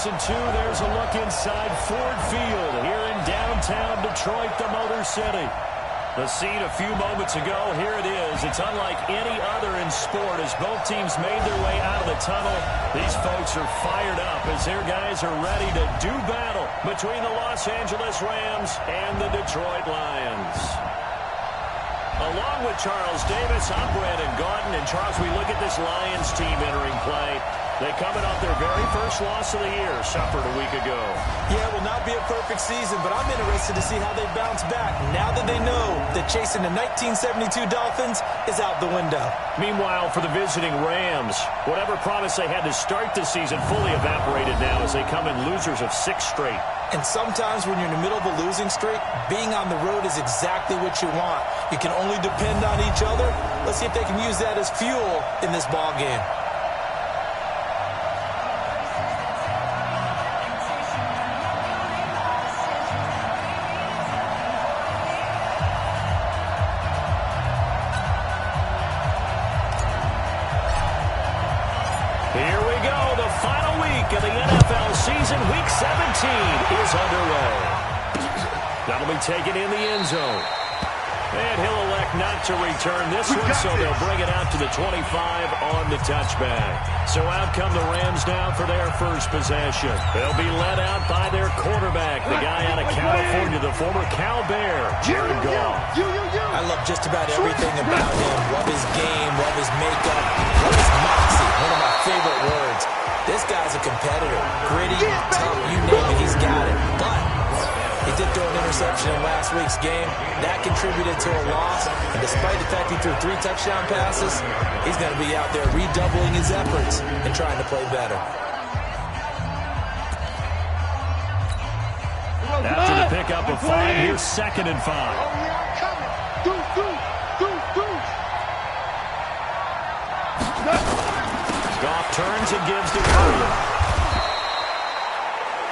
2002, there's a look inside Ford Field here in downtown Detroit, the Motor City. The scene a few moments ago, here it is. It's unlike any other in sport as both teams made their way out of the tunnel. These folks are fired up as their guys are ready to do battle between the Los Angeles Rams and the Detroit Lions. Along with Charles Davis, I'm Brandon Gaudin. And Charles, we look at this Lions team entering play. They coming off their very first loss of the year, suffered a week ago. Yeah, it will not be a perfect season, but I'm interested to see how they bounce back now that they know that chasing the 1972 Dolphins is out the window. Meanwhile, for the visiting Rams, whatever promise they had to start the season fully evaporated now as they come in losers of 6 straight. And sometimes when you're in the middle of a losing streak, being on the road is exactly what you want. You can only depend on each other. Let's see if they can use that as fuel in this ball game. Here we go, the final week of the NFL season. Week 17 is underway. That'll be taken in the end zone. And he'll elect not to return this one, so they'll bring it out to the 25 on the touchback. So out come the Rams now for their first possession. They'll be led out by their quarterback, the guy out of California, the former Cal Bear, Jared Goff. I love just about everything about him. Love his game, love his makeup, love his moxie. One of my favorite words. This guy's a competitor. Gritty, tough, you name it, he's got it. But he did throw an interception in last week's game. That contributed to a loss. And despite the fact he threw 3 touchdown passes, he's going to be out there redoubling his efforts and trying to play better. After the pickup of 5, here's 2nd and 5. Goff turns and gives to Curry.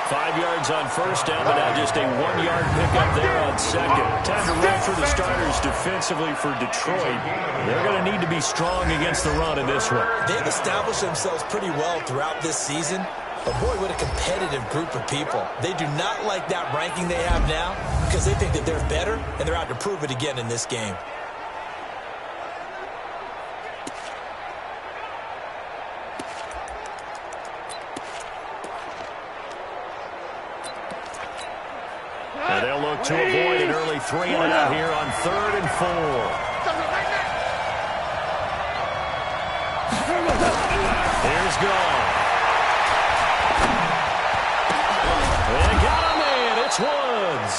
5 yards on first down, but now just a 1-yard pickup there on 2nd. Time to run for the starters defensively for Detroit. They're going to need to be strong against the run in this one. They've established themselves pretty well throughout this season. But boy, what a competitive group of people. They do not like that ranking they have now because they think that they're better, and they're out to prove it again in this game. And they'll look to avoid an early 3-and-out here on 3rd and 4. Here's Goff. They got him in. It's Woods.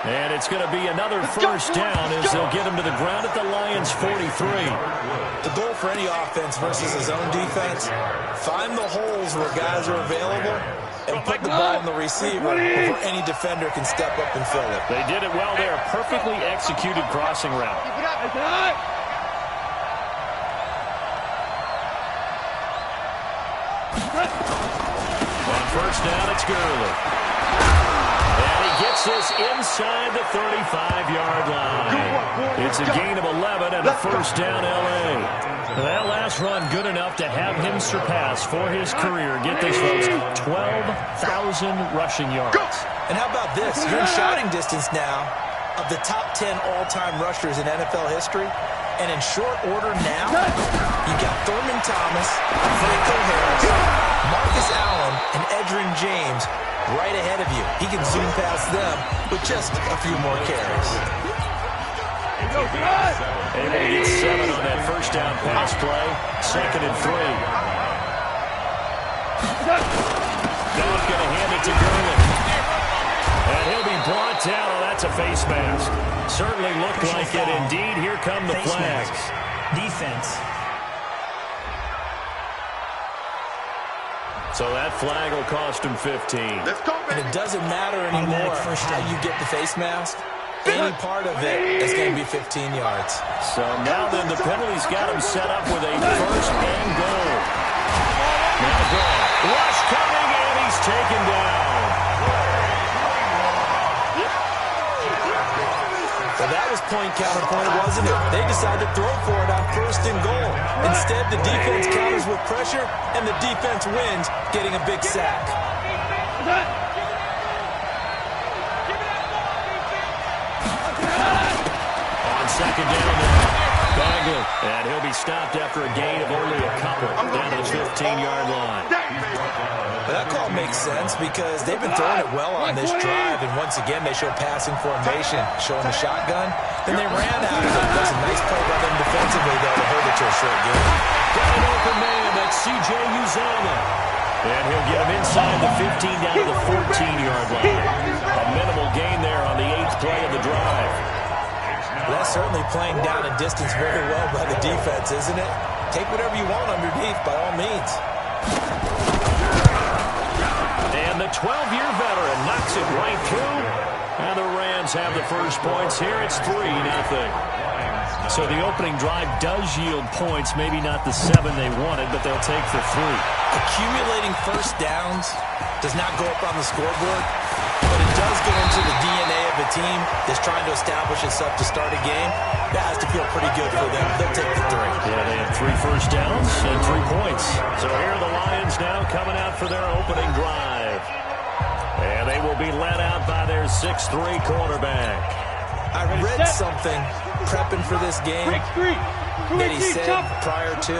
And it's going to be another first down as they'll get him to the ground at the Lions' 43. The goal for any offense versus his own defense, find the holes where guys are available and put the ball on the receiver before any defender can step up and fill it. They did it well there. Perfectly executed crossing route. On first down, it's Gurley. And he gets this inside the 35-yard line. It's a gain of 11 and a first down L.A. That last run good enough to have him surpass for his career. Get this, folks, 12,000 rushing yards. And how about this? You're in shouting distance now of the top 10 all-time rushers in NFL history. And in short order now, you got Thurman Thomas, Franco Harris, Marcus Allen, and Edgerrin James right ahead of you. He can zoom past them with just a few more carries. Able to get 7 on that first down pass play. 2nd and 3. Now it's going to hand it to Gurley. And he'll be brought down. Oh, that's a face mask. Certainly looked like it. Indeed, here come the flags. Defense. So that flag will cost him 15. And it doesn't matter anymore how you get the face mask. Any part of it is going to be 15 yards. So now then the penalty's got him set up with a first and goal. Now goal. Rush coming, and he's taken down. Well, that was point counterpoint, wasn't it? They decided to throw for it on first and goal. Instead, the defense counters with pressure, and the defense wins, getting a big sack. On second down now, Bagley. And he'll be stopped after a gain of only a couple down to the 15-yard line. That call makes sense because they've been throwing it well on this drive, and once again they show passing formation, showing the shotgun. Then they ran out of it. That was a nice play by them defensively, though, to hold it to a short game. Got an open man. That's sayeb12's. And he'll get him inside the 15 down to the 14-yard line. A minimal gain there on the 8th play of the drive. That's certainly playing down and distance very well by the defense, isn't it? Take whatever you want underneath, by all means. And the 12-year veteran knocks it right through. And the Rams have the first points here. It's 3-0. So the opening drive does yield points. Maybe not the 7 they wanted, but they'll take the 3. Accumulating first downs does not go up on the scoreboard, but it does go into the DNA of a team that's trying to establish itself to start a game. That has to feel pretty good for them. They'll take the 3. Yeah, they have 3 first downs and 3 points. So here are the Lions now coming out for their opening drive. And they will be led out by their 6'3" quarterback. I read something prepping for this game that he said prior to,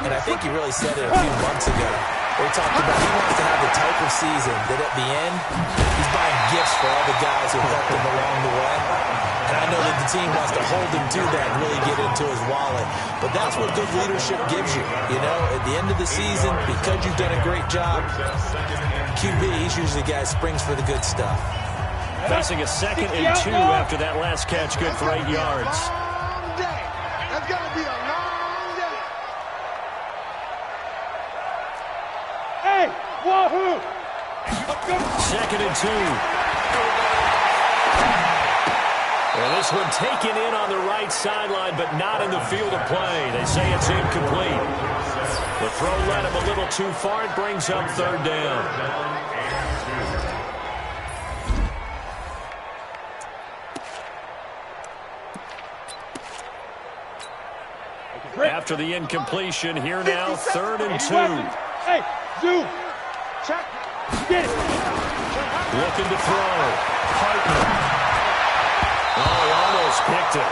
and I think he really said it a few months ago, where he talked about he wants to have the type of season that at the end, he's buying gifts for all the guys who helped him along the way. And I know that the team wants to hold him to that and really get into his wallet. But that's what good leadership gives you. You know, at the end of the season, because you've done a great job, QB, he's usually the guy who springs for the good stuff. Facing a 2nd and 2 after that last catch, good for 8 yards. That's going to be a long day. Hey, wahoo! 2nd and 2. Well, this one taken in on the right sideline, but not in the field of play. They say it's incomplete. The throw led him a little too far. It brings up 3rd down. After the incompletion, here now, 3rd and 2. Hey, zoom. Check. Get it. Looking to throw. Hartman. Oh, he almost picked it.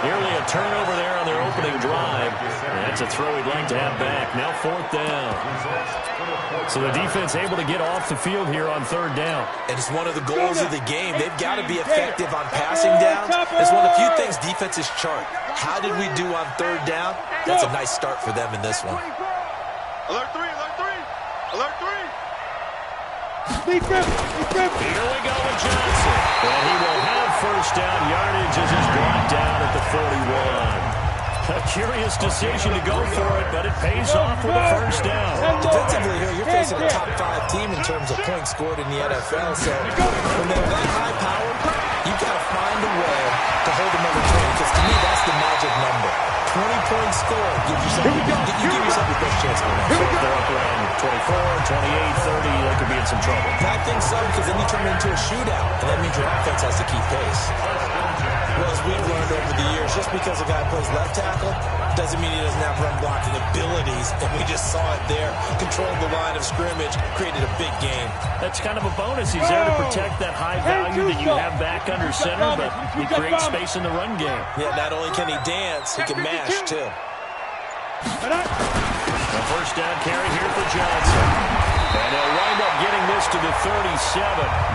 Nearly a turnover there on their opening drive. And that's a throw he'd like to have back. Now 4th down. So the defense able to get off the field here on 3rd down. And it's one of the goals of the game. They've got to be effective on passing downs. It's one of the few things defenses chart. How did we do on 3rd down? That's a nice start for them in this one. Alert 3, alert 3. Alert 3. Here we go with Johnson. And he will have first down yardage as he's brought down at the 41. A curious decision to go for it, but it pays off with a first down. Defensively here, you're facing a top 5 team in terms of points scored in the NFL. So when they're that high power, you've got to find a way to hold them under 20. Because to me, that's the magic number. 20-point score gives yourself, you give yourself the best chance to win. So if they're up around 24, 28, 30, they could be in some trouble. I think so, because then you turn it into a shootout, and that means your offense has to keep pace. Well, as we've learned over the years, just because a guy plays left tackle doesn't mean he doesn't have run blocking abilities, and we just saw it there. Controlled the line of scrimmage, created a big game. That's kind of a bonus. He's there to protect that high value that you have back under center, but he creates space in the run game. Yeah, not only can he dance, he can mash, too. A first down carry here for Johnson. And they'll wind up getting this to the 37.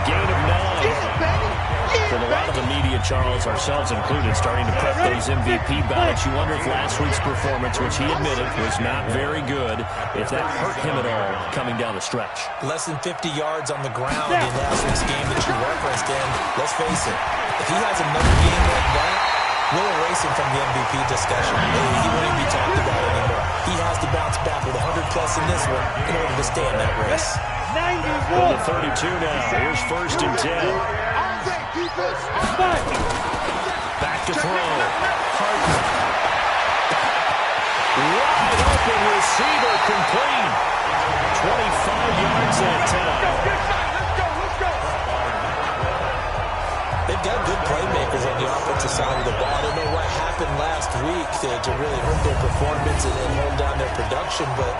Gain of 9. For a lot of the media, Charles, ourselves included, starting to prep those MVP ballots. You wonder if last week's performance, which he admitted was not very good, if that hurt him at all coming down the stretch. Less than 50 yards on the ground in last week's game that you referenced, and let's face it, if he has another game like that, we'll erase him from the MVP discussion. He won't even be talked about anymore. He has to bounce back with 100-plus in this one in order to stay in that race. From the 32 now. Here's 1st and 10. Back to throw. Hartman. Wide open receiver complete. 25 yards that time. They've got good playmakers on the offensive side of the ball. I don't know what happened last week to really hurt their performance and hold down their production, but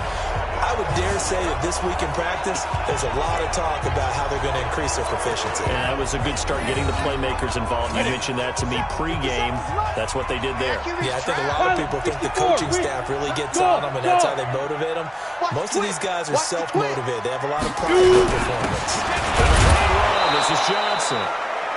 I would dare say that this week in practice, there's a lot of talk about how they're going to increase their proficiency. And that was a good start getting the playmakers involved. You mentioned that to me pregame. That's what they did there. Yeah, I think a lot of people think the coaching staff really gets on them, and that's how they motivate them. Most of these guys are self-motivated. They have a lot of pride in their performance. This is Johnson.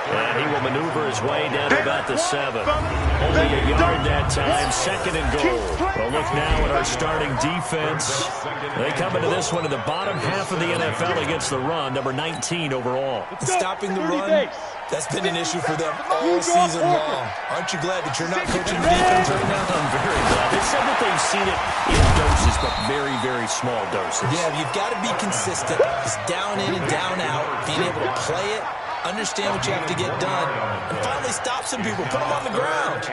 And he will maneuver his way down to about the 7. Only a yard that time, 2nd and goal. Well, look now at our starting defense. They come into this one in the bottom half of the NFL against the run, number 19 overall. Stopping the run, that's been an issue for them all season long. Aren't you glad that you're not coaching the defense right now? I'm very glad. They said that they've seen it in doses, but very, very small doses. Yeah, you've got to be consistent. It's down in and down out, being able to play it, understand what you have to get done, and finally stop some people, put them on the ground.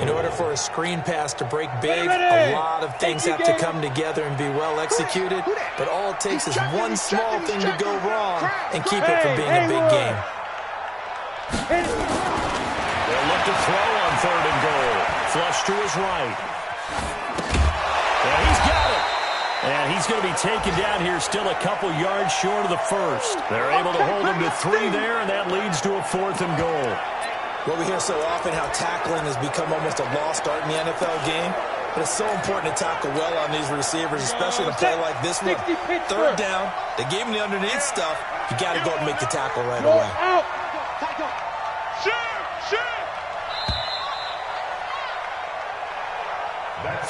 In order for a screen pass to break big, a lot of things have to come together and be well executed, but all it takes is one small thing to go wrong and keep it from being a big game. They'll look to throw on 3rd and goal. Flush to his right. And he's got it. And he's going to be taken down here, still a couple yards short of the 1st. They're able to hold him to 3 there, and that leads to a 4th and goal. Well, we hear so often how tackling has become almost a lost art in the NFL game. But it's so important to tackle well on these receivers, especially in a play like this one. 3rd down, they gave him the underneath stuff. You got to go and make the tackle right away.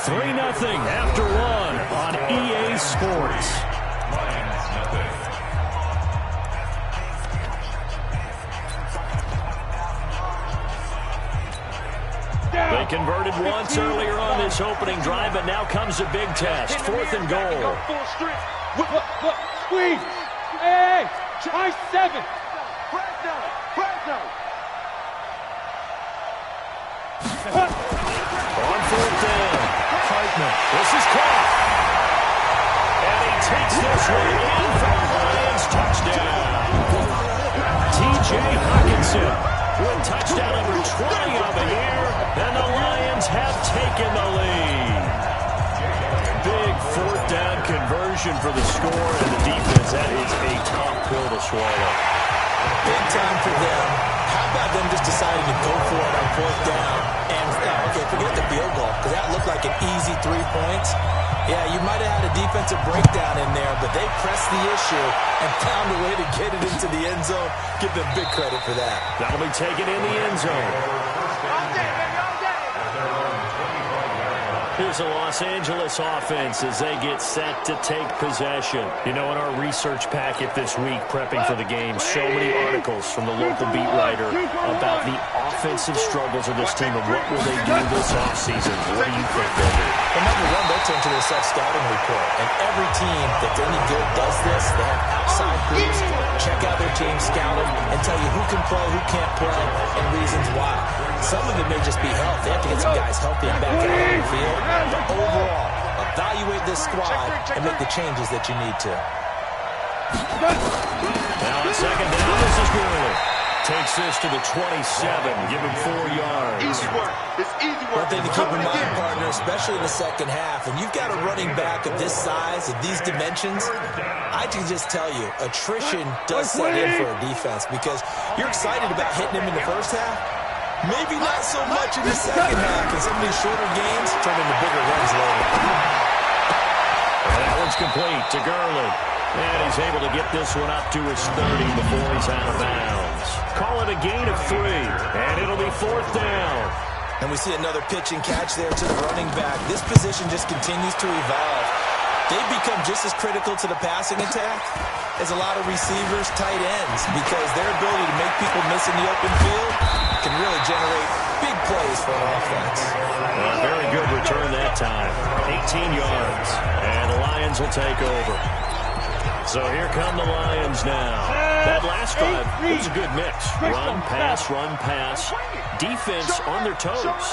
3-0 after 1 on EA Sports. They converted once earlier on this opening drive, but now comes a big test. 4th and goal. Squeeze. Hey, try 7. On 4th down. Hartman. This is caught. And he takes this one in for the Lions touchdown. T.J. Hawkinson with touchdown number 20 on the year, and the Lions have taken the lead. Big 4th down conversion for the score, and the defense, that is a tough pill to swallow. Big time for them. How about them just deciding to go for it on 4th down? And, okay, forget the field goal, because that looked like an easy 3 points. Yeah, you might have had a defensive breakdown in there, but they pressed the issue and found a way to get it into the end zone. Give them big credit for that. That'll be taken in the end zone. Here's the Los Angeles offense as they get set to take possession. You know, in our research packet this week, prepping for the game, so many articles from the local beat writer about the offensive struggles of this team and what will they do this offseason. What do you think they'll do? Well, number one, they'll turn to their self-scouting report. And every team that's any good does this. They have outside groups, check out their team, scout them, and tell you who can play, who can't play, and reasons why. Some of it may just be health. They have to get some guys healthy and back out on the field. But overall, evaluate this squad and make the changes that you need to. Now on 2nd down, this is Gurley. Takes this to the 27, give him 4 yards. Easy work. It's easy work. One thing to keep in mind, partner, especially in the second half, when you've got a running back of this size, of these dimensions, I can just tell you, attrition does set in for a defense because you're excited about hitting him in the first half. Maybe not so much in the second half, because some of these shorter games turn into bigger runs later. And that one's complete to Gurley. And he's able to get this one up to his 30 before he's out of bounds. Call it a gain of 3, and it'll be 4th down. And we see another pitch and catch there to the running back. This position just continues to evolve. They've become just as critical to the passing attack as a lot of receivers, tight ends, because their ability to make people miss in the open field can really generate big plays for an offense. Very good return that time. 18 yards, and the Lions will take over. So here come the Lions now. That last drive was a good mix. Run, pass, defense on their toes.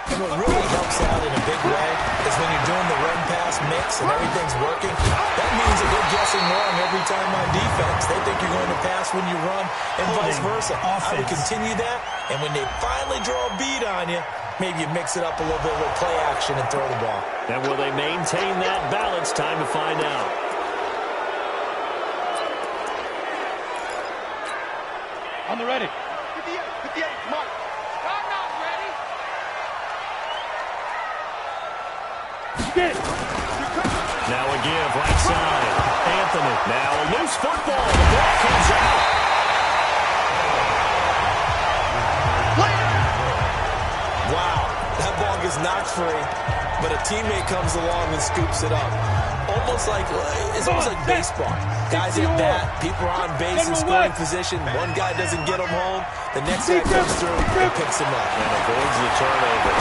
And what really helps out in a big way is when you're doing the run-pass mix and everything's working, that means that they're guessing wrong every time on defense. They think you're going to pass when you run and vice versa. I would continue that, and when they finally draw a beat on you, maybe you mix it up a little bit with play action and throw the ball. And will they maintain that balance? Time to find out. On the ready. 58, mark. I'm not ready. Get it. Now a give, right side. Anthony. Now a loose football. The ball comes out. Wow, that ball gets knocked free, but a teammate comes along and scoops it up. It's almost like baseball. Guys at bat, people are on base in scoring position. One guy doesn't get him home. The next guy comes through and picks him up. And avoids the turnover.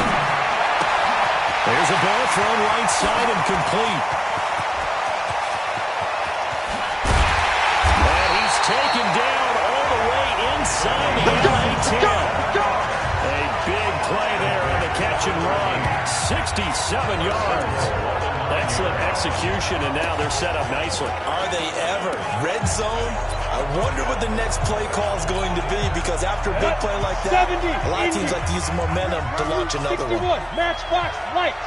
There's a ball thrown right side and complete. And he's taken down all the way inside the LA 10. A big play there on the catch and run. 67 yards. Excellent execution, and now they're set up nicely. Are they ever? Red zone? I wonder what the next play call is going to be, because after a big play like that, a lot of teams like to use the momentum to launch another 61. one. Matchbox, lights.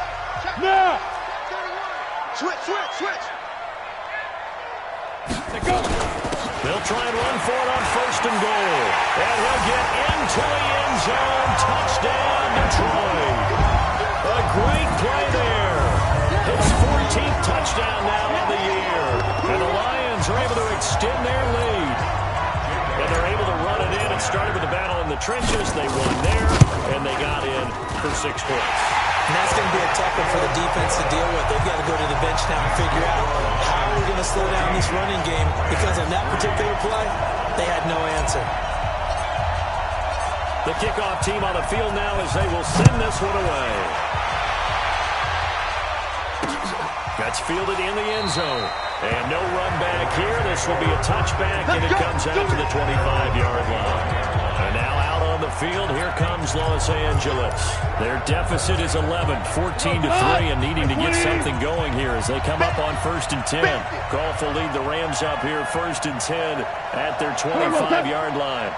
Now. Switch. Go. They'll try and run for it on first and goal. And he'll get into the end zone. Touchdown, Detroit. A great play there. His 14th touchdown now on the year. And the Lions are able to extend their lead. And they're able to run it in. It started with a battle in the trenches. They won there, and they got in for 6 points. And that's going to be a tough one for the defense to deal with. They've got to go to the bench now and figure out how are we going to slow down this running game, because on that particular play, they had no answer. The kickoff team on the field now as they will send this one away. That's fielded in the end zone. And no run back here. This will be a touchback, and it comes out to the 25-yard line. And now out on the field, here comes Los Angeles. Their deficit is 11, 14-3, and needing to get something going here as they come up on 1st and 10. Goff will lead the Rams up here 1st and 10 at their 25-yard line.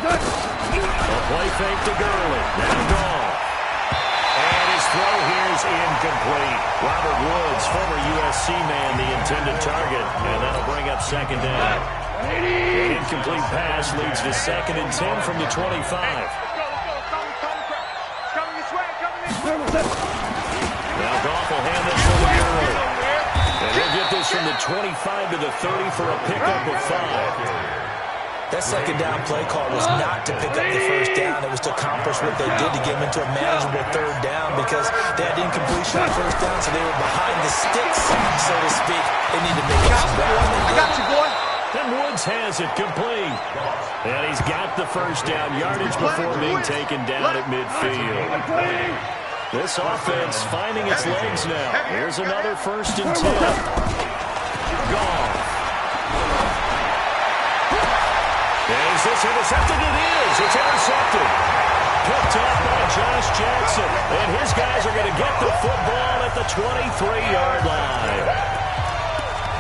A play fake to Gurley. Now Goff. And his throw here is incomplete. Robert Woods, former USC man, the intended target, and that'll bring up 2nd down. An incomplete pass leads to 2nd and 10 from the 25. Now Goff will hand this one to Gurley. And he'll get this from the 25 to the 30 for a pickup of 5. That 2nd down play call was not to pick up the 1st down. It was to accomplish what they did to get them into a manageable 3rd down, because they had incompletion on 1st down, so they were behind the sticks, so to speak. They need to make it some ground. I got you, boy. And Woods has it complete. And he's got the 1st down yardage before being taken down at midfield. This offense finding its legs now. Here's another 1st and 10. Goff. Is this intercepted? It is. It's intercepted. Picked up by Josh Jackson. And his guys are going to get the football at the 23-yard line.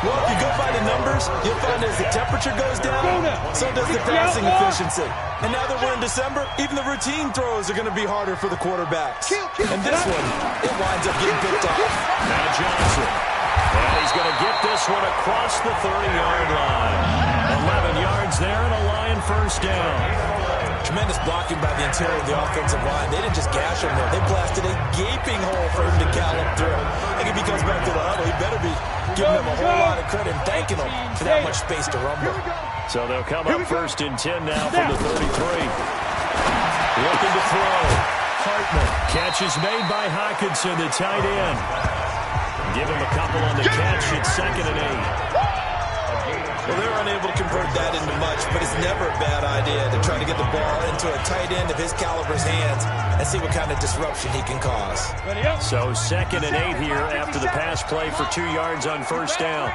Well, if you go by the numbers, you'll find as the temperature goes down, so does the passing efficiency. And now that we're in December, even the routine throws are going to be harder for the quarterbacks. And this one, it winds up getting picked off. Now Johnson. And he's going to get this one across the 30-yard line. 11 yards there and a Lion 1st down. Tremendous blocking by the interior of the offensive line. They didn't just gash him there. They blasted a gaping hole for him to gallop through. I think if he comes back to the huddle, he better be giving them a whole lot of credit and thanking them for that much space to rumble. So they'll come up 1st and 10 now from the 33. Looking to throw. Hartman. Catch is made by Hockenson, the tight end. Give him a couple on the catch at 2nd and 8. Well, they're unable to convert that into much, but it's never a bad idea to try to get the ball into a tight end of his caliber's hands and see what kind of disruption he can cause. So 2nd and 8 here after the pass play for 2 yards on 1st down.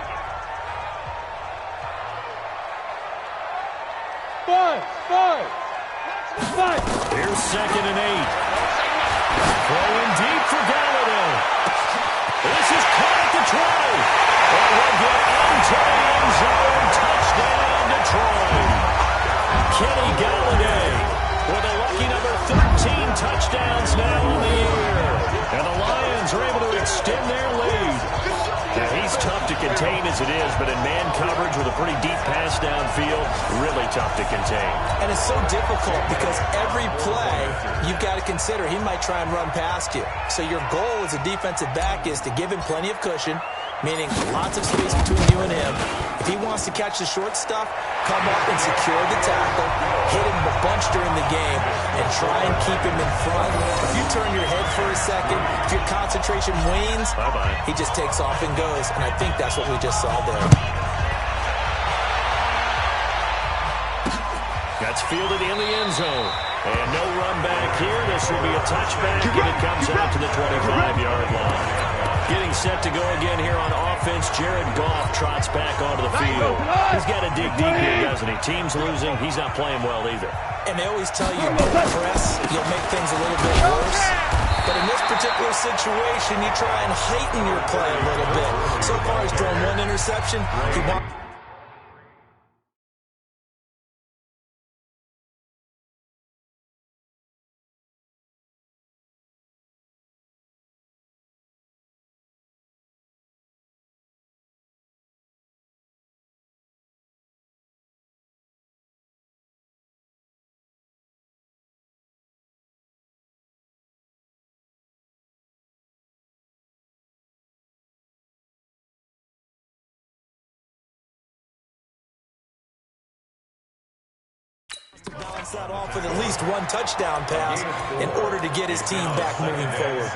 Five. Here's 2nd and 8. Throwing deep for Galladay. This is caught at the 20. And we'll get into the end zone. Touchdown, Detroit. Kenny Galladay with a lucky number 13 touchdowns now on the year. And the Lions are able to extend their lead. And he's tough to contain as it is, but in man coverage with a pretty deep pass downfield, really tough to contain. And it's so difficult because every play you've got to consider he might try and run past you. So your goal as a defensive back is to give him plenty of cushion, meaning lots of space between you and him. If he wants to catch the short stuff, come up and secure the tackle, hit him a bunch during the game, and try and keep him in front. If you turn your head for a second, if your concentration wanes, he just takes off and goes, and I think that's what we just saw there. That's fielded in the end zone. And no run back here. This will be a touchback, and it comes out to the 25-yard line. Getting set to go again here on offense, Jared Goff trots back onto the field. He's got to dig deep here, doesn't he? Team's losing. He's not playing well either. And they always tell you, don't press. You'll make things a little bit worse. But in this particular situation, you try and heighten your play a little bit. So far, he's thrown one interception. He wants to balance that off with at least one touchdown pass in order to get his team back moving forward.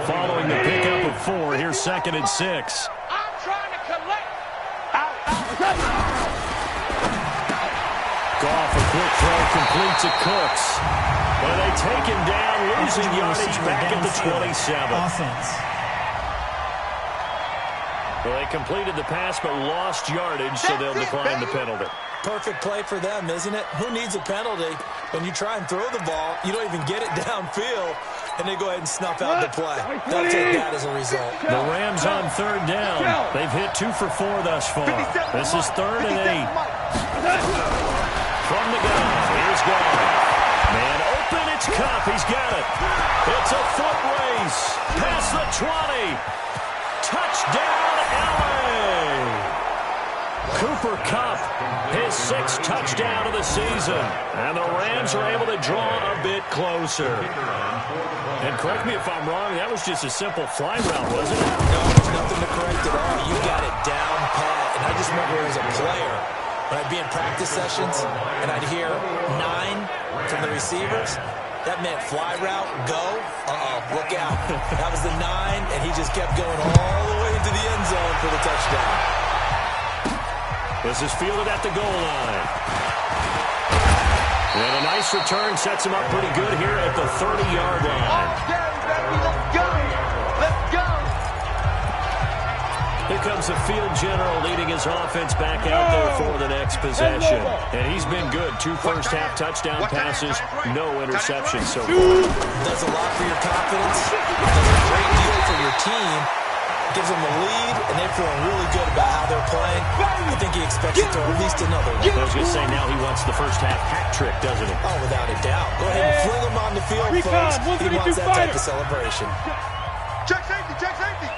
Following the pickup of 4, here's 2nd and 6. I'm trying to collect. Goff, a quick throw, complete to Cooks. And they take him down, losing yardage back at the 27. Offense. Well, they completed the pass but lost yardage, so they'll decline the penalty. Perfect play for them, isn't it? Who needs a penalty? When you try and throw the ball, you don't even get it downfield, and they go ahead and snuff out the play. They'll take that as a result. The Rams on 3rd down. They've hit 2 for 4 thus far. This is 3rd and 8. From the gun, here's Goff. Man open, it's Cup. He's got it. It's a foot race. Past the 20. Touchdown, LA. Cooper Kupp, his 6th touchdown of the season. And the Rams are able to draw a bit closer. And correct me if I'm wrong, that was just a simple fly route, wasn't it? No, there's nothing to correct at all. You got it down pat. And I just remember as a player, when I'd be in practice sessions and I'd hear 9 from the receivers, that meant fly route, go, look out. That was the 9, and he just kept going all the way into the end zone for the touchdown. This is fielded at the goal line. And a nice return sets him up pretty good here at the 30-yard line. Let's go. Let's go. Here comes the field general leading his offense back out there for the next possession. And he's been good. 2 first-half touchdown passes, no interceptions so far. Does a lot for your confidence. Does a great deal for your team. Gives them the lead, and they're feeling really good about how they're playing. I think he expects to throw at least another one. I was going to say, now he wants the first-half hat trick, doesn't he? Oh, without a doubt. Go ahead and fling him on the field, folks. He wants that type of celebration. Check safety, check safety.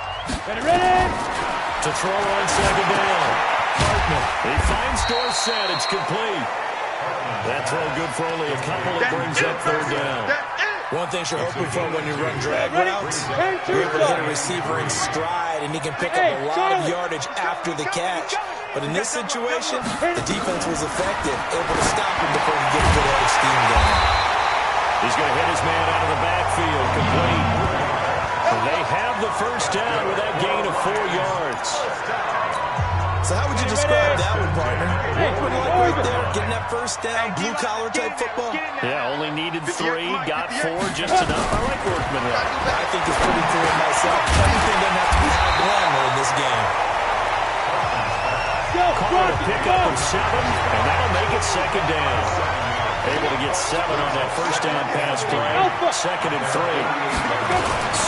Ready? To throw on 2nd down. Hartman, he finds Dorsett. It's complete. That throw good for only a couple. It brings up 3rd down. One thing you're hoping for when you run drag routes, you're able to hit a receiver in stride, and he can pick up a lot of yardage after the catch. But in this situation, the defense was effective, able to stop him before he could get a good edge steam going. He's going to hit his man out of the backfield, complete. And they have the first down with that gain of 4 yards. So how would you describe that one, partner? What like right there, getting that first down, blue-collar type football? Yeah, only needed 3, got 4, just enough. I like workmanlike. I think it's pretty clear myself. Everything doesn't have to be high glamour in this game. Call it a pickup of 7, and that'll make it 2nd down. Able to get 7 on that first down pass play. 2nd and 3.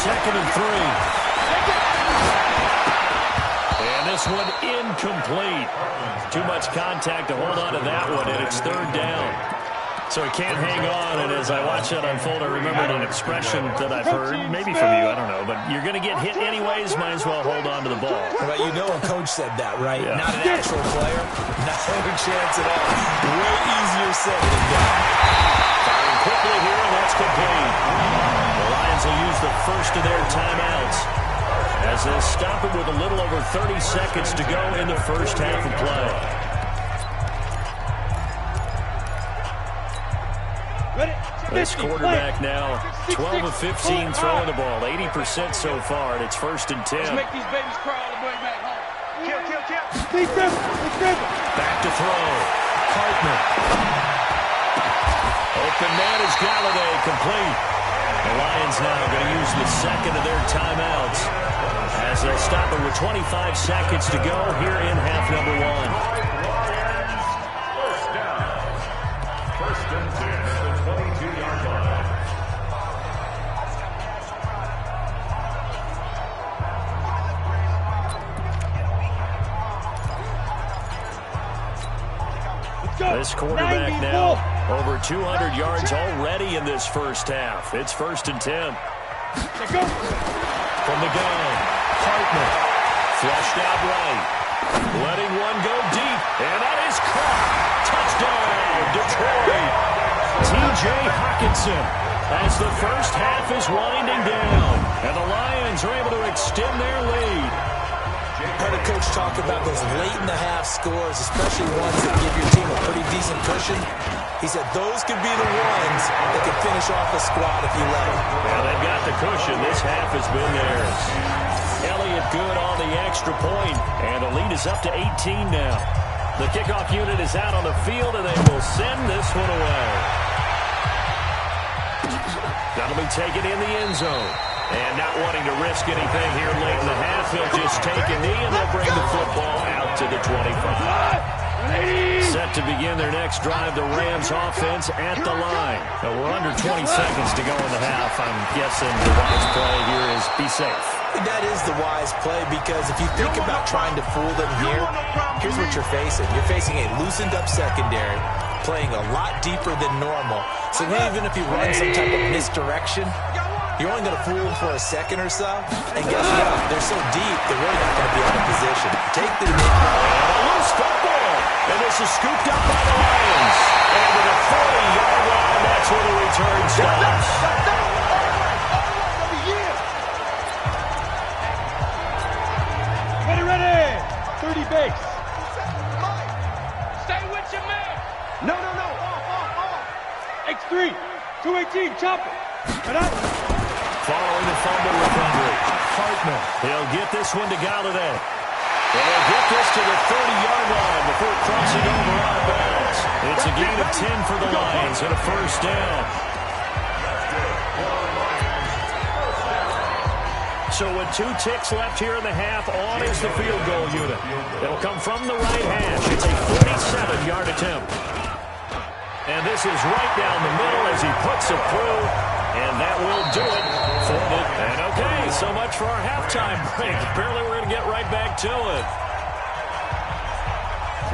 2nd and 3. And this one incomplete. Too much contact to hold on to that one, and it's 3rd down. So he can't hang on, and as I watch that unfold, I remembered an expression that I've heard, maybe from you, I don't know, but you're going to get hit anyways, might as well hold on to the ball. But you know a coach said that, right? Yeah. Not an actual player. Not a chance at all. Way easier said than done. Firing quickly here, and that's complete. The Lions will use the first of their timeouts as they stop it with a little over 30 seconds to go in the first half of play. This quarterback now 12 of 15 throwing the ball, 80% so far, and it's 1st and 10. Let's make these babies cry all the way back home. Back to throw. Hartman. Open man is Galladay, complete. The Lions now going to use the second of their timeouts as they'll stop it with 25 seconds to go here in half number 1. This quarterback now over 200 yards already in this first half. It's 1st and 10. From the gun, Hartman. Flushed out right. Letting one go deep. And that is caught. Touchdown, Detroit. T.J. Hockenson as the first half is winding down. And the Lions are able to extend their lead. Heard a coach talk about those late-in-the-half scores, especially ones that give your team a pretty decent cushion. He said those could be the ones that could finish off a squad if you let them. Well, they've got the cushion. This half has been theirs. Elliott good on the extra point, and the lead is up to 18 now. The kickoff unit is out on the field, and they will send this one away. That'll be taken in the end zone. And not wanting to risk anything here late in the half, he'll just take a knee, and they'll bring the football out to the 25. Set to begin their next drive, the Rams offense at the line. Now we're under 20 seconds to go in the half. I'm guessing the wise play here is be safe. That is the wise play, because if you think about trying to fool them here, here's what you're facing. You're facing a loosened-up secondary, playing a lot deeper than normal. So even if you run some type of misdirection, you're only going to fool them for a second or so. And guess what? They're so deep, they're really not going to be out of position. Take the knee. And a loose football. And this is scooped up by the Lions. And to the 40-yard line, that's where the return stops. Ready. 30 base. Stay with your man. No. Off. X3. 218. Chop it. Following the fumble recovery, Hartman. He'll get this one to Galladay. And he'll get this to the 30-yard line before crossing over out of bounds. It's a gain of 10 for the Lions and a first down. So with 2 ticks left here in the half, on is the field goal unit. It'll come from the right hash. It's a 47-yard attempt. And this is right down the middle as he puts it through. And that will do it for the... And okay, so much for our halftime break. Apparently we're going to get right back to it.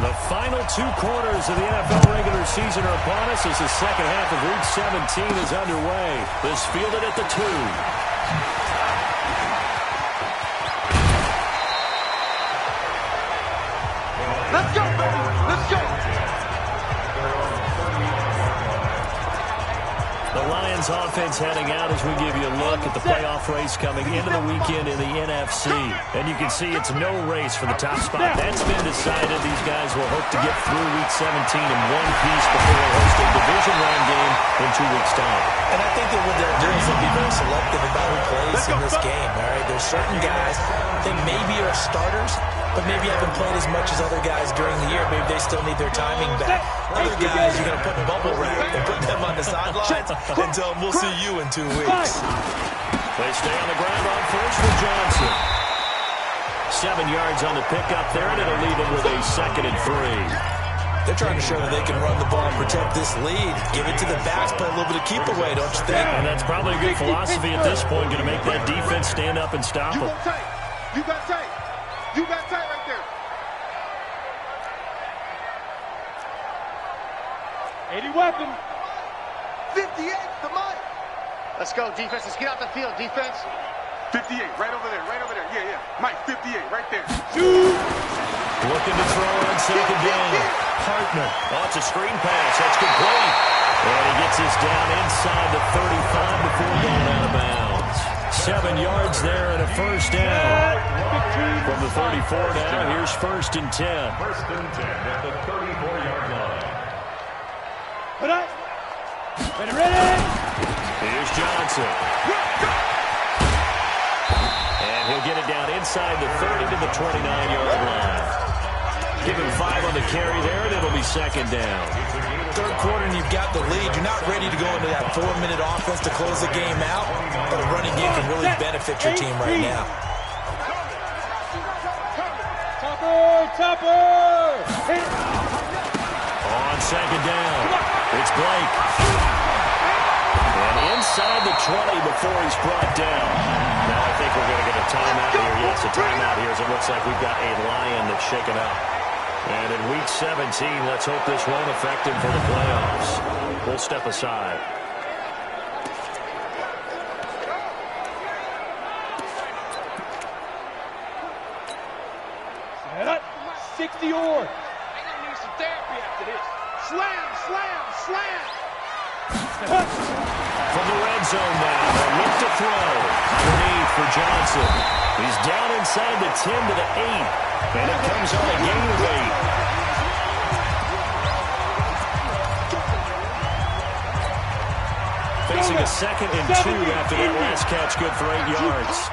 The final 2 quarters of the NFL regular season are upon us as the second half of Week 17 is underway. This fielded at the 2. Let's go, baby. Let's go. The Lions offense heading out as we give you a look at the playoff race coming into the weekend in the NFC. And you can see it's no race for the top spot. That's been decided. These guys will hope to get through Week 17 in one piece before they host a division round game in 2 weeks' time. And I think that what they're doing is they'll be very selective about who plays in this game. All right, there's certain guys that maybe are starters, but maybe haven't played as much as other guys during the year. Maybe they still need their timing back. Other guys, you're going to put in bubble wrap and put them on the sidelines and tell them we'll see you in 2 weeks. They stay on the ground on first for Johnson. 7 yards on the pickup there, and it'll leave them with a 2nd and 3. They're trying to show that they can run the ball and protect this lead. Give it to the backs, play a little bit of keep away, don't you think? And that's probably a good philosophy at this point, going to make that defense stand up and stop them. You got tight. You got tight right there. 80 weapon. 58, the mic. Let's go, defense. Let's get out the field, defense. 58, right over there, right over there. Yeah, yeah. Mike, 58, right there. Shoot! Looking to throw on second down. Partner. Oh, it's a screen pass. That's complete. And he gets this down inside the 35 before going out of bounds. 7 yards there and a first down. From the 34 now, here's first and 10. First and 10 at the 34-yard line. Put up. Ready. Here's Johnson. And he'll get it down inside the 30 to the 29-yard line. Give him 5 on the carry there, and it'll be second down. Third quarter, and you've got the lead. You're not ready to go into that 4-minute offense to close the game out, but a running game can really benefit your team right now. Topper! On second down, it's Blake. And inside the 20 before he's brought down. Now I think we're going to get a timeout here. Yes, a timeout here as it looks like we've got a Lion that's shaken up. And in Week 17, let's hope this won't affect him for the playoffs. We'll step aside. Set up. 60 or. They're gonna need some therapy after this. Slam. From the red zone now, a look to throw. Underneath for Johnson. He's down inside the 10 to the 8. And it comes on a gain of 8. Facing a second and 2 after that last catch, good for 8 yards.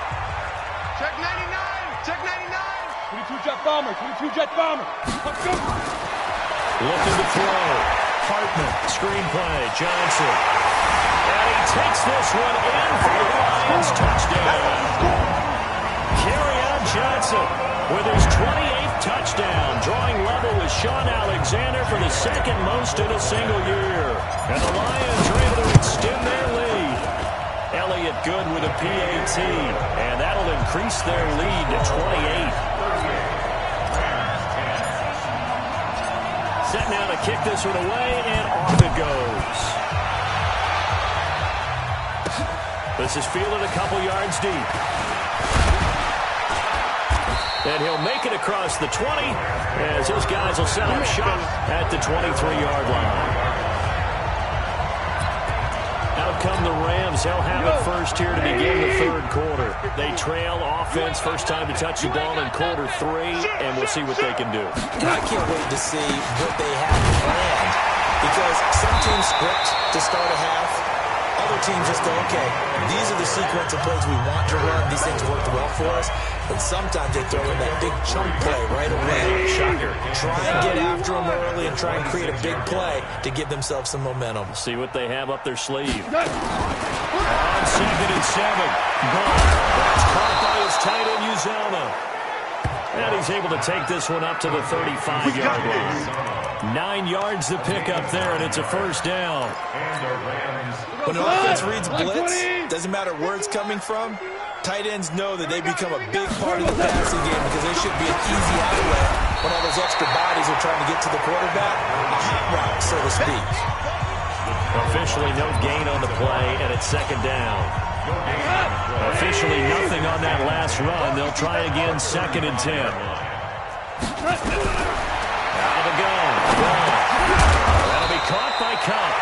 Check 99. Check 99. 22 jet bomber. 22 jet bomber. Let's go. Looking to throw. Hartman, screenplay, Johnson. And he takes this one in for the Lions touchdown. Kerryon Johnson with his 28th touchdown, drawing level with Sean Alexander for the second most in a single year. And the Lions are able to extend their lead. Elliott Good with a PAT, and that'll increase their lead to 28. Set now to kick this one away, and off it goes. This is fielded a couple yards deep. And he'll make it across the 20, as those guys will set up shop at the 23-yard line. Out come the Rams. They'll have it first here to begin the third quarter. They trail offense, first time to touch the ball in quarter 3, and we'll see what they can do. I can't wait to see what they have planned, because some teams script to start a half. Other teams just go, okay, these are the sequence of plays we want to run. These things worked well for us. But sometimes they throw in that big chunk play right away. Shocker. Try and get after them early and try and create a big play to give themselves some momentum. See what they have up their sleeve. On second and 7. Ball. That's caught by his tight end, Uzoma. And he's able to take this one up to the 35-yard line. 9 yards to pick up there, and it's a first down. When an offense reads blitz, doesn't matter where it's coming from, tight ends know that they become a big part of the passing game because they should be an easy outlet when all those extra bodies are trying to get to the quarterback. A hot route, so to speak. Officially no gain on the play, and it's second down. Officially nothing on that last run. They'll try again, second and 10. Out of the gun. That'll be caught by Cup.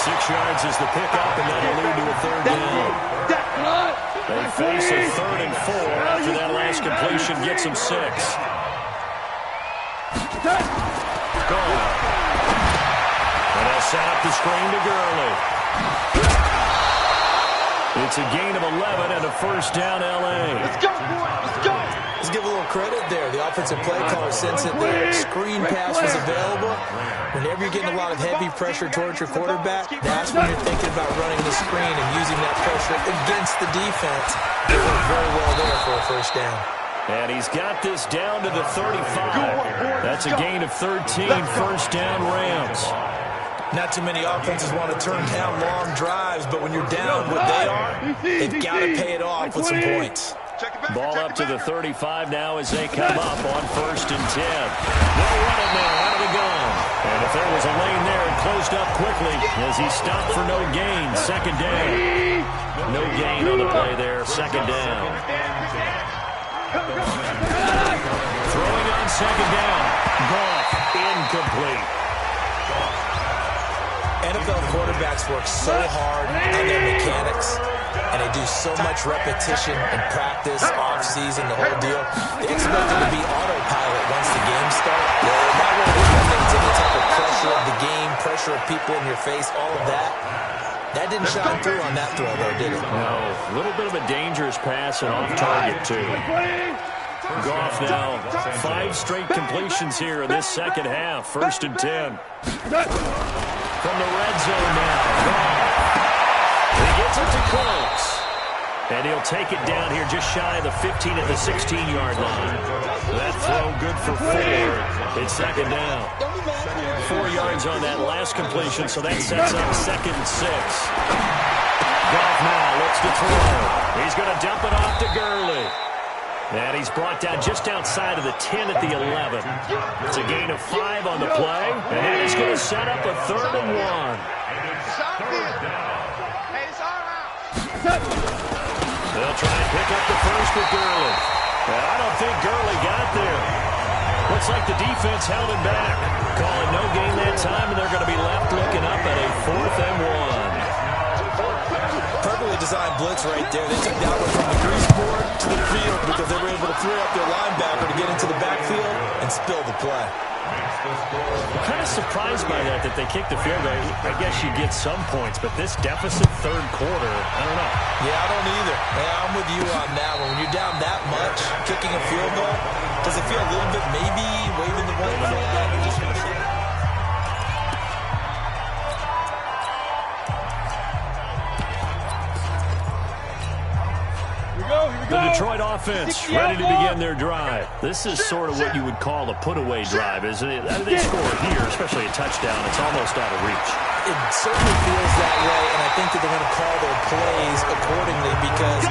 6 yards is the pickup, and that'll lead to a third down. They face a 3rd and 4 after that last completion gets them 6. Gone. And they'll set up the screen to Gurley. It's a gain of 11 and a first down, L.A. Let's go, boys. Let's go. Let's give a little credit there. The offensive play caller sensed that the screen pass was available. Whenever you're getting a lot of heavy pressure towards your quarterback, that's when you're thinking about running the screen and using that pressure against the defense. They worked very well there for a first down. And he's got this down to the 35. That's a gain of 13, first down Rams. Not too many offenses want to turn down long drives, but when you're down what they are, they've got to pay it off with some points. Ball up to the 35 now as they come up on first and 10. They'll run it now out of the gun. And a If there was a lane there, it closed up quickly as he stopped for no gain. Second down. No gain on the play there. Second down. Throwing on second down. Goff, incomplete. NFL quarterbacks work so hard on their mechanics, and they do so much repetition and practice, off-season, the whole deal. They expect it to be autopilot once the game starts. They're not really eliminates any type of pressure of the game, pressure of people in your face, all of that. That didn't shine through on that throw, though, did it? No, a little bit of a dangerous pass and off target, too. Goff now, 5 straight completions here in this second half. 1st and 10. From the red zone now. Goff. He gets it to close. And he'll take it down here just shy of the 15 at the 16-yard line. That throw good for 4. It's second down. 4 yards on that last completion, so that sets up 2nd and 6. Goff now looks to throw. He's going to dump it off to Gurley. And he's brought down just outside of the 10 at the 11. It's a gain of 5 on the play, and that is going to set up a 3rd and 1. They'll try and pick up the first with Gurley. But I don't think Gurley got there. Looks like the defense held him back. Calling no gain that time, and they're going to be left looking up at a 4th and 1. Perfectly designed blitz right there. They took that one from the grease board to the field because they were able to throw up their linebacker to get into the backfield and spill the play. I'm kind of surprised by that they kicked the field goal. I guess you get some points, but this deficit 3rd quarter, I don't know. Yeah, I don't either. Yeah, I'm with you on that one. When you're down that much, kicking a field goal, does it feel a little bit maybe waving the white flag? The Detroit offense ready to begin their drive. This is sort of what you would call a put-away drive, isn't it? They score here, especially a touchdown. It's almost out of reach. It certainly feels that way, and I think that they're going to call their plays accordingly because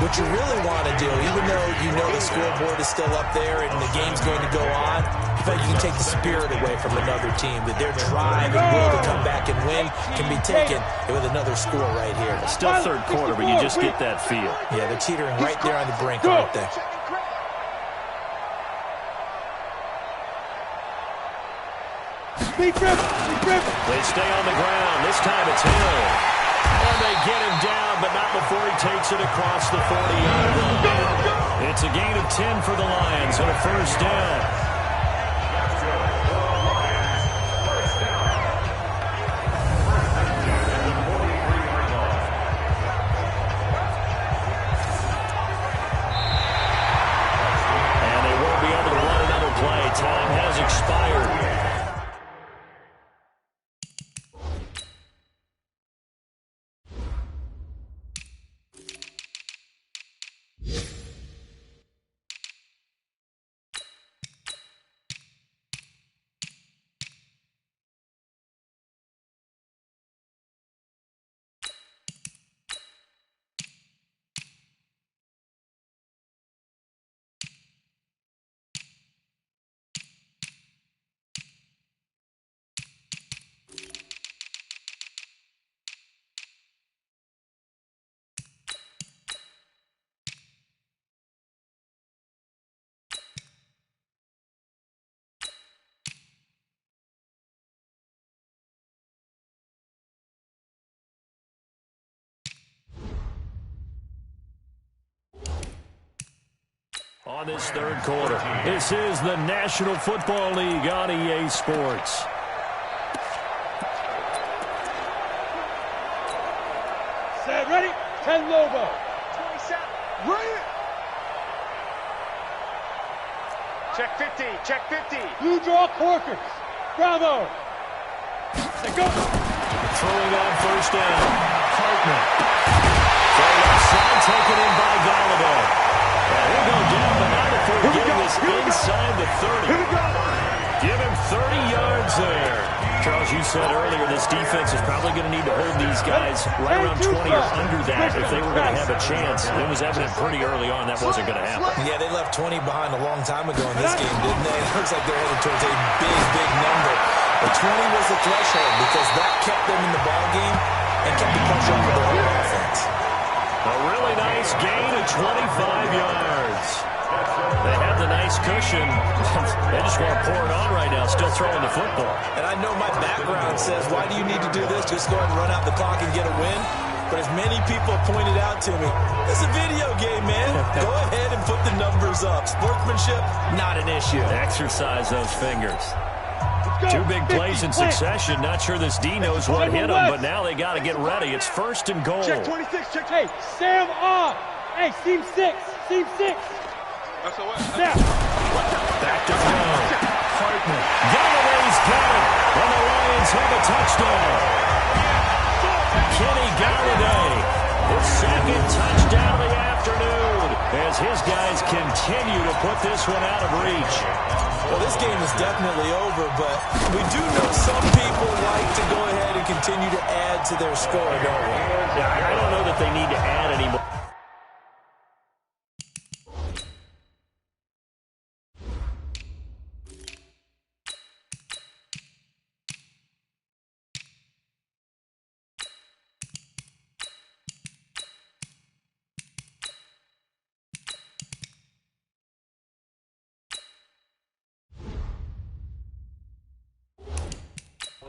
what you really want to do, even though you know the scoreboard is still up there and the game's going to go on, you feel like you can take the spirit away from another team, that their drive and will to come back and win can be taken with another score right here. Still 3rd quarter, but you just get that feel. Yeah, they're teetering right there on the brink, aren't they? They stay on the ground. This time it's Hill. And they get him down, but not before he takes it across the 40-yard line. It's a gain of 10 for the Lions and a 1st down. Time has expired. On this 3rd quarter, this is the National Football League on EA Sports. Set, ready? 10 Lobo. 27. Ready? Check 50. Check 50. Blue draw Corkers. Bravo. Let go. Throwing on 1st down. Hartman. Throw left side, taken in by Galladay. He'll go down, but not before getting this inside the 30. Give him 30 yards there. Charles, you said earlier this defense is probably going to need to hold these guys right around 20 or under that if they were going to have a chance. It was evident pretty early on that wasn't going to happen. Yeah, they left 20 behind a long time ago in this game, didn't they? It looks like they're headed towards a big, big number But 20 was the threshold because that kept them in the ball game and kept the pressure on their own offense. A really nice gain of 25 yards. They have the nice cushion. They just want to pour it on right now, still throwing the football. And I know my background says, why do you need to do this? Just go ahead and run out the clock and get a win. But as many people pointed out to me, it's a video game, man. Go ahead and put the numbers up. Sportsmanship, not an issue. Exercise those fingers. Two big plays in succession. Not sure this D knows what hit him, but now they got to get ready. It's first and goal. Check 26, check. Hey, Sam off. Hey, seam 6. Snap. Back to throw. Hartman. Galloway's got it. And the Lions have a touchdown. Kenny Galladay, his second touchdown of the afternoon, as his guys continue to put this one out of reach. Well, this game is definitely over, but we do know some people like to go ahead and continue to add to their score, don't we? Yeah, I don't know that they need to add anymore.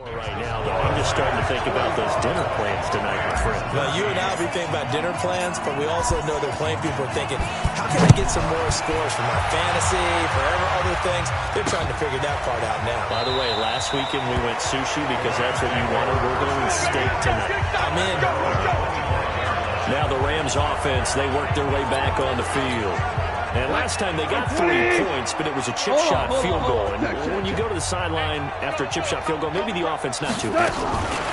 Right now, though, I'm just starting to think about those dinner plans tonight, my friend. Well, you and I will be thinking about dinner plans, but we also know they're playing people are thinking, how can I get some more scores for my fantasy, for other things? They're trying to figure that part out now. By the way, last weekend we went sushi because that's what you wanted. We're going steak tonight. I'm in. Now the Rams offense, they worked their way back on the field. And last time they got 3 points, but it was a chip shot field goal. And when you go to the sideline after a chip shot field goal, maybe the offense not too happy.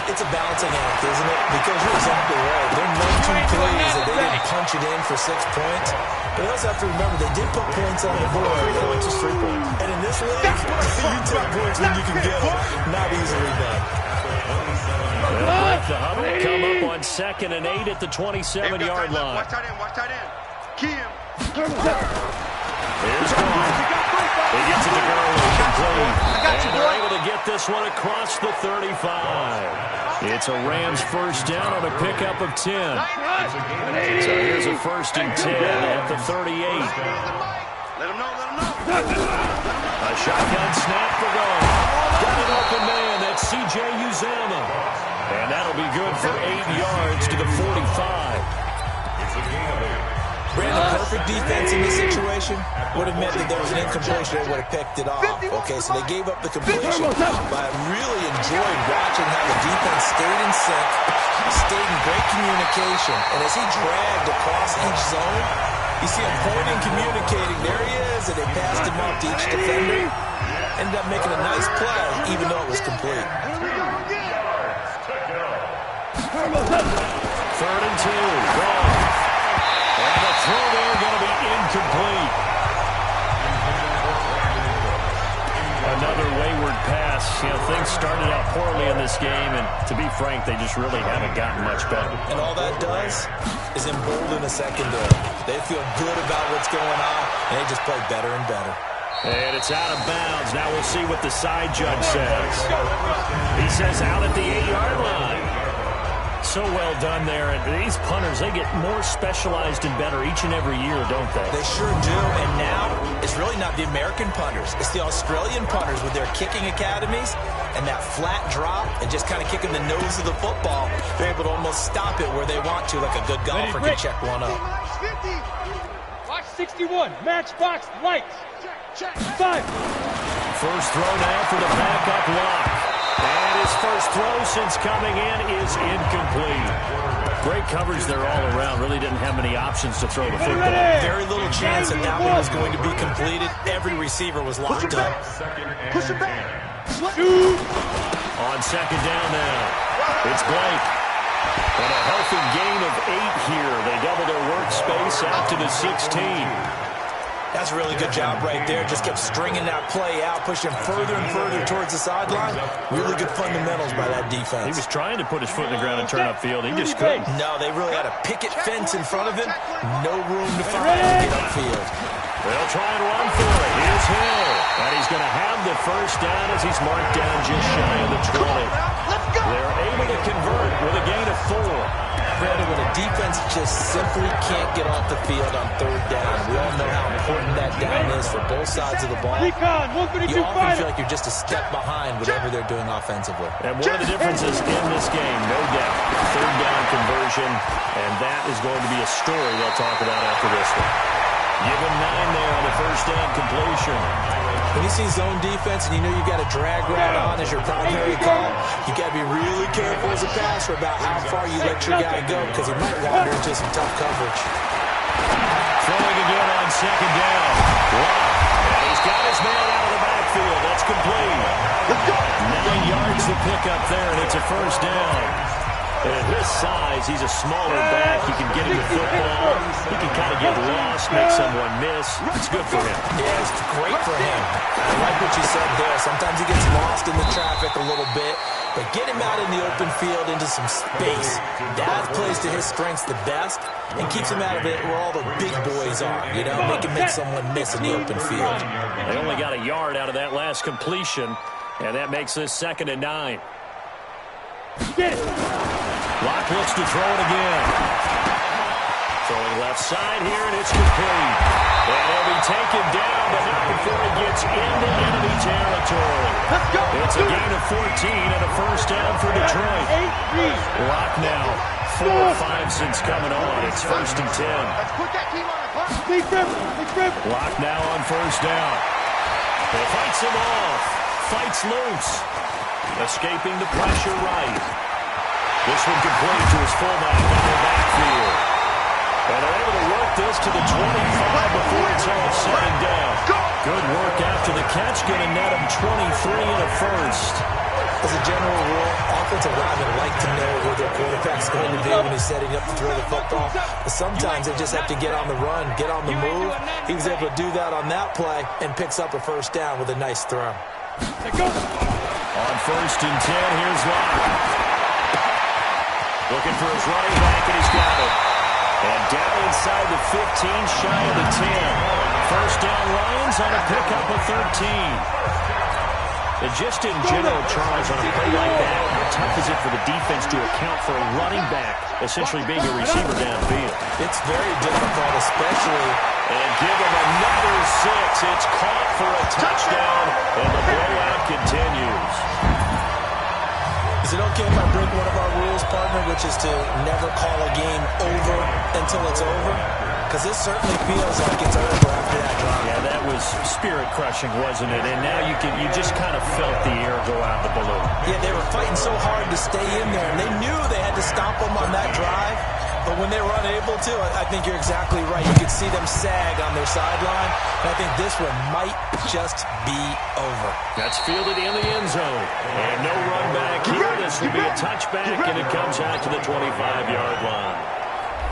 It's a balancing act, isn't it? Because you're exactly right. There are 19 plays that they didn't punch it in for 6 points. But you also have to remember they did put points on the board. 3 points is 3 points. And in this league, you take points when you can get them. Not easily done. They'll break the huddle, come up on 2nd and 8 at the 27-yard line. Watch tight end. Key him. Here's Gordon. He gets it to Gurley, complete. And they're able to get this one across the 35. It's a Rams first down on a pickup of 10. So here's a 1st and 10 at the 38. Let him know. A shotgun snap for goal. Got an open man. That's C.J. Uzama. And that'll be good for 8 yards to the 45. Brandon, perfect defense in this situation would have meant that there was an incompletion. They would have picked it off. Okay, so they gave up the completion. But I really enjoyed watching how the defense stayed in sync, stayed in great communication. And as he dragged across each zone, you see him pointing, communicating. There he is, and they passed him off to each defender. Ended up making a nice play, even though it was complete. 3rd and 2. Wrong. And the throw there going to be incomplete. Another wayward pass. You know, things started out poorly in this game, and to be frank, they just really haven't gotten much better. And all that does is embolden a secondary. They feel good about what's going on, and they just play better and better. And it's out of bounds. Now we'll see what the side judge says. He says out at the 8-yard line. So well done there. And these punters, they get more specialized and better each and every year, don't they? They sure do. And now it's really not the American punters. It's the Australian punters with their kicking academies and that flat drop and just kind of kicking the nose of the football. They're able to almost stop it where they want to, like a good golfer can check one up. Watch 61. Matchbox lights. Check. 5. First throw now for the backup lock. And his first throw since coming in is incomplete. Great coverage there all around. Really didn't have many options to throw the football. Very little chance that that one was going to be completed. Every receiver was locked up. Push it back. On 2nd down now, it's Blake. And a healthy gain of 8 here. They double their workspace out to the 16. That's a really good job right there. Just kept stringing that play out, pushing further and further towards the sideline. Really good fundamentals by that defense. He was trying to put his foot in the ground and turn upfield. He just couldn't. No, they really had a picket fence in front of him. No room to find to get upfield. They'll try and run for it. Here's Hill. And he's going to have the first down as as he's marked down just shy of the 20. They're able to convert with a gain of 4. Brandon, when a defense just simply can't get off the field on third down, we all know how important that down is for both sides of the ball. You often feel like you're just a step behind whatever they're doing offensively. And one of the differences in this game, no doubt, third down conversion, and that is going to be a story they'll talk about after this one. Give him 9 there on the first down completion. When you see zone defense and you know you've got a drag route on as your primary call, you got to be really careful as a passer about how far you let your guy go because he might wander into some tough coverage. Throwing again on second down. And he's got his man out of the backfield. That's complete. 9 yards to pick up there, and it's a first down. And at his size, he's a smaller back. He can get him the football. He can kind of get lost, make someone miss. It's good for him. Yeah, it's great for him. I like what you said there. Sometimes he gets lost in the traffic a little bit, but get him out in the open field into some space. That plays to his strengths the best and keeps him out of it where all the big boys are, you know, make him make someone miss in the open field. They only got a yard out of that last completion, and that makes this 2nd and 9. Get it. Locke looks to throw it again. Throwing left side here, and it's complete. And he'll be taken down, but not before he gets into enemy territory. Let's go. It's a gain of 14 and a first down for Detroit. Locke now 4 of 5 since coming on. It's 1st and 10. Let's put that team on the clock. Stay driven. Locke now on first down. He fights him off. Fights loose. Escaping the pressure right. This one complete to his fullback in the backfield. And they're able to work this to the 25 before it's all said and done. Good work after the catch, going to net him 23 and a first. As a general rule, offensive linemen like to know where their quarterback's going to be when he's setting up to throw the football. But sometimes they just have to get on the run, get on the move. He was able to do that on that play and picks up a first down with a nice throw. On 1st and 10, here's Locke. Looking for his running back, and he's got it. And down inside the 15, shy of the 10. First down, Lions on a pickup of 13. And just in general, Charles, on a play like that, how tough is it for the defense to account for a running back essentially being a receiver downfield? It's very difficult, especially. And give him another 6. It's caught for a touchdown, and the blowout continues. Is it okay if I break one of our rules, partner, which is to never call a game over until it's over? Because this certainly feels like it's over after that drive. Yeah, that was spirit-crushing, wasn't it? And now you just kind of felt the air go out the balloon. Yeah, they were fighting so hard to stay in there, and they knew they had to stop them on that drive. But when they were unable to, I think you're exactly right. You could see them sag on their sideline. And I think this one might just be over. That's fielded in the end zone. And no run back here. This will be a touchback, and it comes out to the 25-yard line.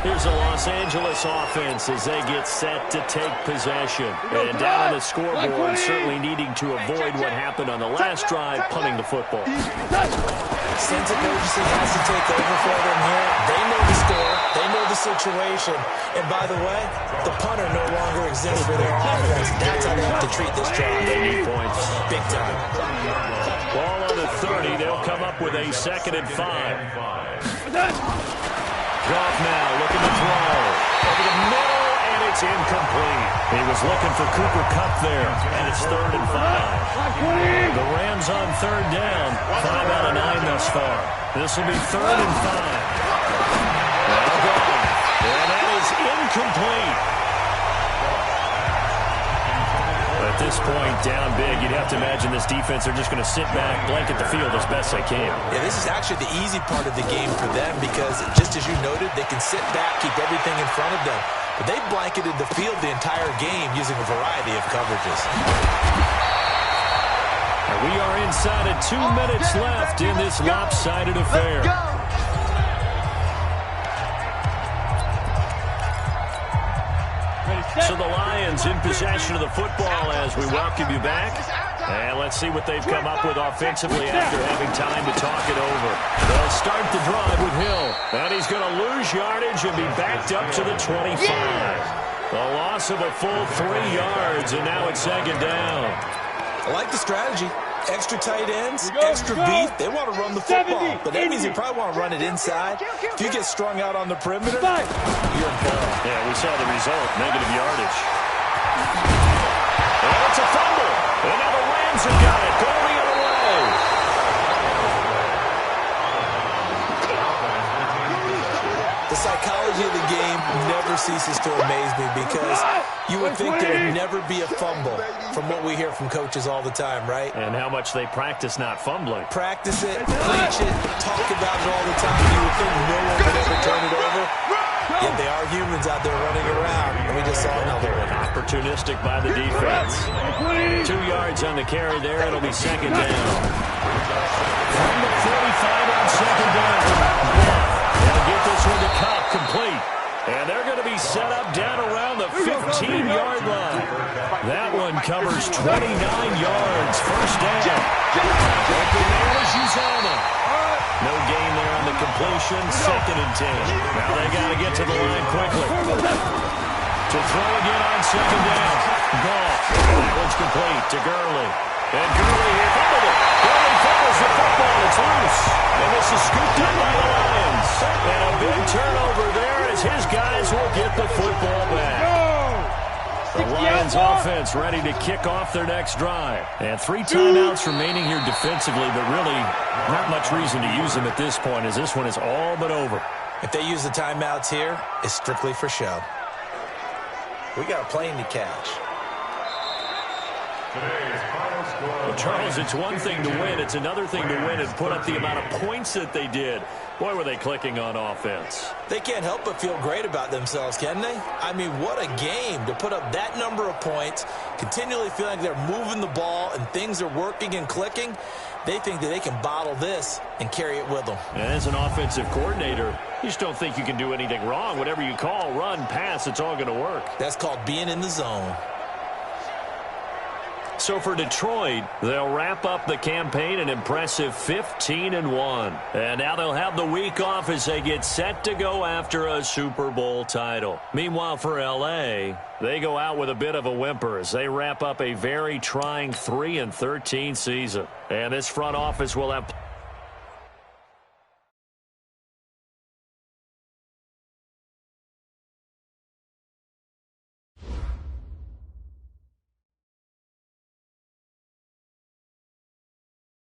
Here's the Los Angeles offense as they get set to take possession. And down on the scoreboard, certainly needing to avoid what happened on the last drive, punting the football. Sense of urgency has to take over for them here. They know the score. They know the situation. And by the way, the punter no longer exists for their offense. That's how they have to treat this drive. They need points. Big time. Ball on the 30. They'll come up with a 2nd and 5. Goff now looking to throw. Over the middle, and it's incomplete. He was looking for Cooper Kupp there, and it's 3rd and 5. The Rams on 3rd down. 5 out of 9 thus far. This will be 3rd and 5. Now gone. And that is incomplete. At this point, down big, you'd have to imagine this defense are just going to sit back, blanket the field as best they can. Yeah, this is actually the easy part of the game for them because, just as you noted, they can sit back, keep everything in front of them. But they've blanketed the field the entire game using a variety of coverages. And we are inside of 2 minutes left in this lopsided affair. So the Lions in possession of the football as we welcome you back. And let's see what they've come up with offensively after having time to talk it over. They'll start the drive with Hill. And he's going to lose yardage and be backed up to the 25. A loss of a full 3 yards, and now it's 2nd down. I like the strategy. Extra tight ends, extra beef, they want to run the football. But that means they probably want to run it inside. If you get strung out on the perimeter, you're in peril. Yeah, we saw the result, negative yardage. And it's a fumble. And now the Rams have got it. Going the other way. The psychology of the game never ceases to amaze me because you would think there would never be a fumble from what we hear from coaches all the time, right? And how much they practice not fumbling. Practice it, preach it, talk about it all the time. You would think no one could ever turn it over. Yet they are humans out there running around, and we just saw another one. Opportunistic by the defense. 2 yards on the carry there. It'll be second down. From the 45 on second down. They'll get this one to Cup complete. And they're going to be set up down around the 15-yard line. That one covers 29 yards. First down. Open there is Uzama. No gain there on the completion. Second and 10. Now they got to get to the line quickly. To throw again on second down. Ball. That one's complete to Gurley. And Gurley here fumbled it. Gurley fumbles the football. It's loose. And this is scooped up by the Lions. And a big turnover there as his guys will get the football back. The Lions offense ready to kick off their next drive. And 3 timeouts remaining here defensively, but really not much reason to use them at this point as this one is all but over. If they use the timeouts here, it's strictly for show. We got a plane to catch. Well, Charles, it's one thing to win. It's another thing to win and put up the amount of points that they did. Boy, were they clicking on offense. They can't help but feel great about themselves, can they? I mean, what a game to put up that number of points, continually feeling like they're moving the ball and things are working and clicking. They think that they can bottle this and carry it with them. And as an offensive coordinator, you just don't think you can do anything wrong. Whatever you call, run, pass, it's all going to work. That's called being in the zone. So for Detroit, they'll wrap up the campaign an impressive 15-1. And now they'll have the week off as they get set to go after a Super Bowl title. Meanwhile, for L.A., they go out with a bit of a whimper as they wrap up a very trying 3-13 season. And this front office will have